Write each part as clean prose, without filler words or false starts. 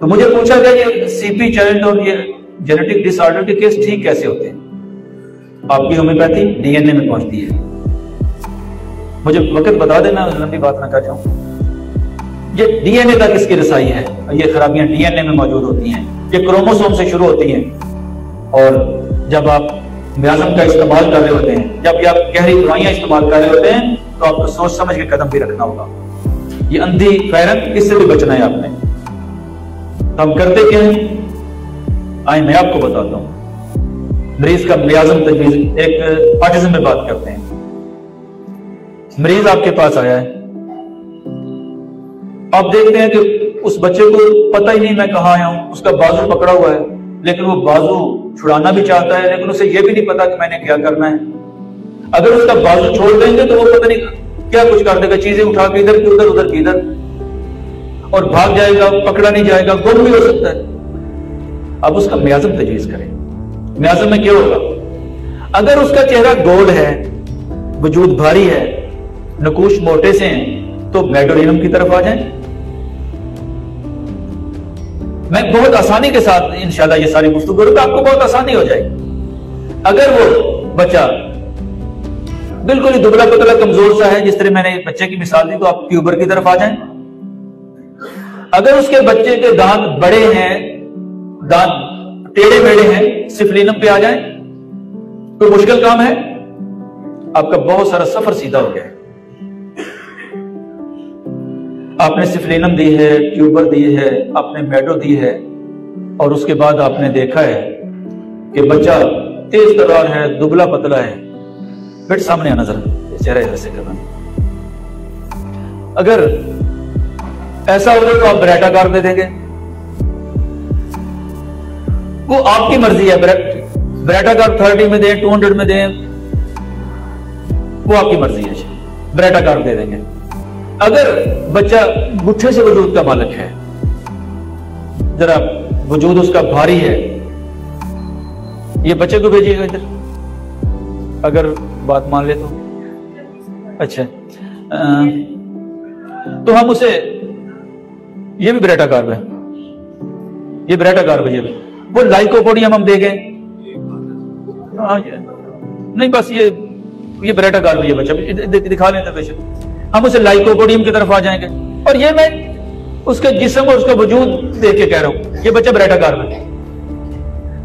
तो मुझे पूछा गया ये सीपी चाइल्ड और ये जेनेटिक डिसऑर्डर के केस ठीक कैसे होते हैं? आपकी होम्योपैथी डीएनए में पहुंचती है। मुझे वक्त बता देना, लंबी बात ना कर जाऊं। ये डीएनए तक इसकी रसाई है, ये खराबियां डीएनए में मौजूद होती हैं, ये क्रोमोसोम से शुरू होती हैं। और जब आप म्याज़म का इस्तेमाल कर रहे होते हैं, जब आप गहरी दवाइयां इस्तेमाल कर रहे होते हैं, तो आपको सोच समझ के कदम भी रखना होगा। ये अंधी फैरन, इससे भी बचना है आपने। तो हम करते क्या हैं, आए मैं आपको बताता हूं। मरीज का म्याज़म तजवीज़, एक ऑटिज्म में बात करते हैं। मरीज आपके पास आया है, आप देखते हैं कि उस बच्चे को पता ही नहीं मैं कहां आया हूं, उसका बाजू पकड़ा हुआ है, लेकिन वो बाजू छुड़ाना भी चाहता है, लेकिन उसे ये भी नहीं पता कि मैंने क्या करना है। अगर उसका बाजू छोड़ देंगे तो वो पता नहीं क्या कुछ कर देगा, चीजें उठा के इधर की उधर, उधर की इधर, और भाग जाएगा, पकड़ा नहीं जाएगा, गुम भी हो सकता है। अब उसका म्याज़म तजवीज़ करें। म्याज़म में क्या होगा? अगर उसका चेहरा गोल है, वजूद भारी है, नकूश मोटे से हैं, तो मेडोलिनम की तरफ आ जाएं। मैं बहुत आसानी के साथ इंशाल्लाह ये सारी गुफ्तगू करूंगा, आपको बहुत आसानी हो जाएगी। अगर वो बच्चा बिल्कुल ही दुबला पतला कमजोर सा है, जिस तरह मैंने बच्चे की मिसाल दी, तो आप ट्यूबर की तरफ आ जाएं। अगर उसके बच्चे के दांत बड़े हैं, दांत टेढ़े मेढ़े हैं, सिफलिनम पे आ जाएं। कोई मुश्किल काम है? आपका बहुत सारा सफर सीधा हो गया है। आपने सिफलिनम दी है, ट्यूबर दी है, आपने मेडो दी है, और उसके बाद आपने देखा है कि बच्चा तेज तर्रार है, दुबला पतला है। फिर सामने आना जरा, चेहरा इधर से करना। अगर ऐसा होगा तो आप ब्रेटाकार दे देंगे, वो आपकी मर्जी है। ब्रेटाकार 30 में दें, 200 में दें, वो आपकी मर्जी है, ब्रेटाकार दे देंगे। अगर बच्चा गुट्ठे से वजूद का मालिक है, जरा वजूद उसका भारी है, ये बच्चे को भेजिएगा इधर, अगर बात मान ले तो। अच्छा, तो हम उसे, ये भी ब्रेटाकार है, ये ब्रेटाकार है, वो लाइकोपोडियम हम देंगे। नहीं बस ये ब्रेटाकार है, बच्चा दिखा लेते बेशक, हम उसे लाइकोपोडियम की तरफ आ जाएंगे। और ये मैं उसके जिस्म और उसका वजूद देख के कह रहा हूं, ये बच्चा ब्रेटाकार में।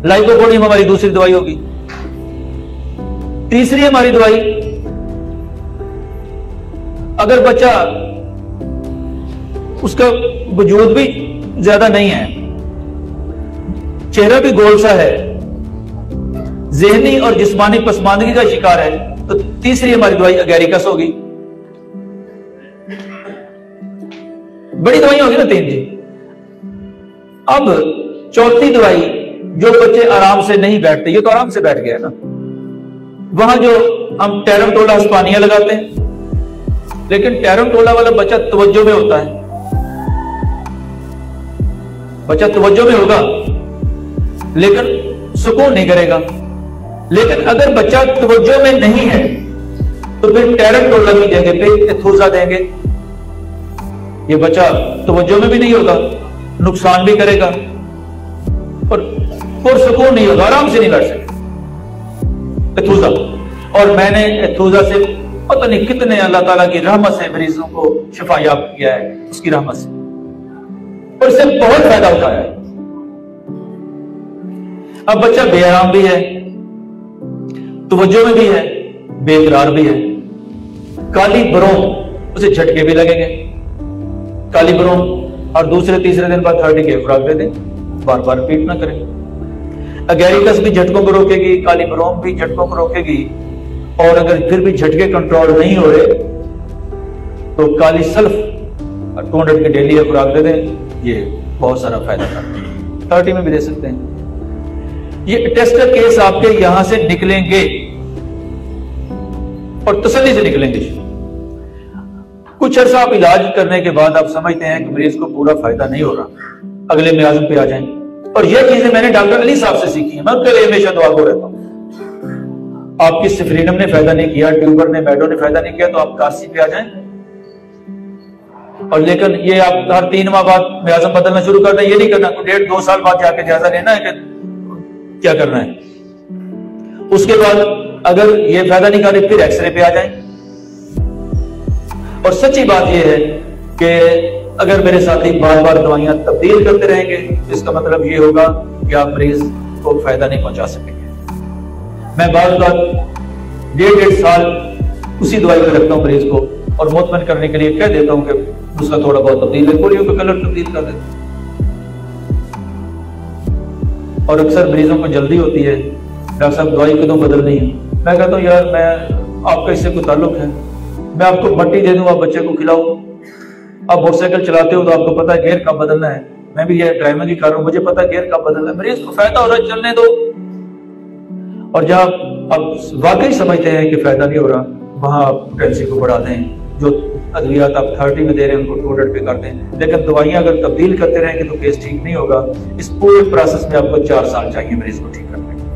लाइकोपोडियम हमारी दूसरी दवाई होगी। तीसरी हमारी दवाई, अगर बच्चा उसका वजूद भी ज्यादा नहीं है, चेहरा भी गोल सा है, ज़हनी और जिस्मानी पसमानदगी का शिकार है, तो तीसरी हमारी दवाई अगैरिकस होगी। बड़ी दवाई होगी ना 3 जी। अब चौथी दवाई, जो बच्चे आराम से नहीं बैठते, ये तो आराम से बैठ गया ना, वहां जो हम टेरमटोला हिस्पानिया लगाते हैं, लेकिन टेरमटोला वाला बच्चा तवज्जो में होता है, बच्चा तवज्जो में होगा लेकिन सुकून नहीं करेगा। लेकिन अगर बच्चा तवज्जो में नहीं है तो फिर टेरमटोला की जगह पे एथोजा देंगे। ये बच्चा तवज्जो में भी नहीं होगा, नुकसान भी करेगा और पुरसुकून नहीं होगा, आराम से नहीं बैठ सकते। एथोजा, और मैंने एथोजा से पता नहीं कितने अल्लाह ताला की रहमत से मरीजों को शिफा याब किया है, उसकी रहमत से, और इससे बहुत फायदा उठाया है। अब बच्चा बेआराम भी है, तवज्जो में भी है, बेकरार भी है। काली बरों, उसे झटके भी लगेंगे, काली बरों, और दूसरे तीसरे दिन बाद 30 के खुराक दे दें, बार बार रिपीट ना करें। अगैरिकस भी झटकों को रोकेगी, काली बरों भी झटकों को रोकेगी, और अगर फिर भी झटके कंट्रोल नहीं हो रहे तो काली सल्फ 200 की डेली खुराक दे दें, ये बहुत सारा फायदा करता है। 30 में भी दे सकते हैं। ये टेस्ट केस आपके यहां से निकलेंगे और तसल्ली से निकलेंगे। कुछ अर्सा आप इलाज करने के बाद आप समझते हैं कि मरीज को पूरा फायदा नहीं हो रहा, अगले म्याज़म पे आ जाएं। और ये चीजें मैंने डॉक्टर अली साहब से सीखी है, मैं उनके लिए हमेशा दुआ को रहता हूं। आपकी सिफलिनम ने फायदा नहीं किया, ट्यूबर ने, मेडो ने फायदा नहीं किया, तो आप कासी पे आ जाएं। और लेकिन ये आप हर 3 माह बाद म्याज़म बदलना शुरू कर दें, ये नहीं करना, 1.5-2 साल बाद जाके जायजा लेना है कि क्या करना है। उसके बाद अगर ये फायदा नहीं करे फिर एक्सरे पे आ जाए। और सच्ची बात यह है कि अगर मेरे साथी बार बार दवाइयां तब्दील करते रहेंगे, इसका मतलब ये होगा कि आप मरीज को फायदा नहीं पहुंचा सकेंगे। मैं बार बार 1.5 साल उसी दवाई पे रखता हूं मरीज को और मुतमइन करने के लिए कह देता हूं कि उसका थोड़ा बहुत तब्दील है, पोलियो का कलर तब्दील कर देता हूं। और अक्सर मरीजों को जल्दी होती है, डॉक्टर साहब दवाई क्यों बदलनी है। मैं कहता हूँ यार मैं आपका इससे कोई ताल्लुक है, मैं आपको मट्टी दे दूं, आप बच्चे को खिलाओ। आप मोटरसाइकिल चलाते हो तो आपको पता है गियर कब बदलना है, मैं भी ये ड्राइविंग ही कर रहा हूँ, मुझे पता है गियर कब बदलना है। मरीज को फायदा हो रहा है, चलने दो। और जहां आप वाकई समझते हैं कि फायदा नहीं हो रहा, वहां आप पोटेंसी को बढ़ा दें। जो अद्वियात आप 30 में दे रहे हैं उनको 200 पे कर दें। लेकिन दवाइयां अगर तब्दील करते रहेंगे तो केस ठीक नहीं होगा। इस पूरे प्रोसेस में आपको 4 साल चाहिए मरीज को ठीक करने के।